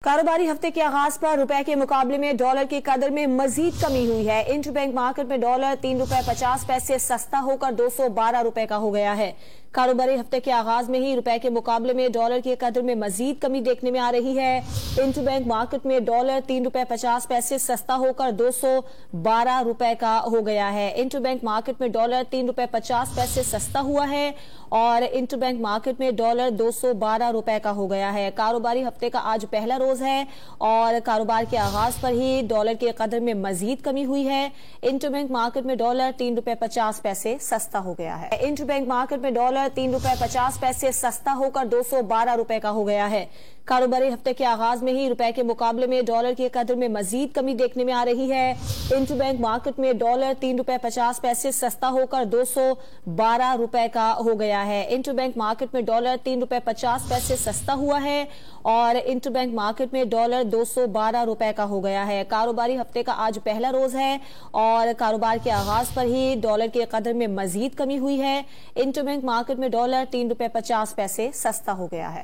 कारोबारी हफ्ते के आगाज पर रुपए के मुकाबले में डॉलर की कदर में मजीद कमी हुई है। इंटरबैंक मार्केट में डॉलर ₹3.50 सस्ता होकर 212 रुपए का हो गया है। कारोबारी हफ्ते के आगाज में ही रुपए के मुकाबले में डॉलर की कदर में मजीद कमी देखने में आ रही है। इंटरबैंक मार्केट में डॉलर ₹3.50 सस्ता होकर 212 रुपए का हो गया है। इंटरबैंक मार्केट में डॉलर ₹3.50 सस्ता हुआ है और इंटरबैंक मार्केट में डॉलर 212 रुपए का हो गया है। कारोबारी हफ्ते का आज पहला रोज है और कारोबार के आगाज पर ही डॉलर की कदर में मजीद कमी हुई है। इंटरबैंक मार्केट में डॉलर ₹3.50 सस्ता हो गया है। इंटरबैंक मार्केट में डॉलर ₹3.50 सस्ता होकर 212 रुपए का हो गया है। कारोबारी हफ्ते के आगाज में ही रुपए के मुकाबले में डॉलर की कदर में मजीद कमी देखने में आ रही है। इंटरबैंक मार्केट में डॉलर ₹3.50 सस्ता होकर 212 रुपए का हो गया है। इंटरबैंक मार्केट में डॉलर ₹3.50 सस्ता हुआ है और इंटरबैंक मार्केट में डॉलर 212 रुपए का हो गया है। कारोबारी हफ्ते का आज पहला रोज है और कारोबार के आगाज पर ही डॉलर की कदर में मजीद कमी हुई है। इंटरबैंक मार्केट में डॉलर ₹3.50 सस्ता हो गया है।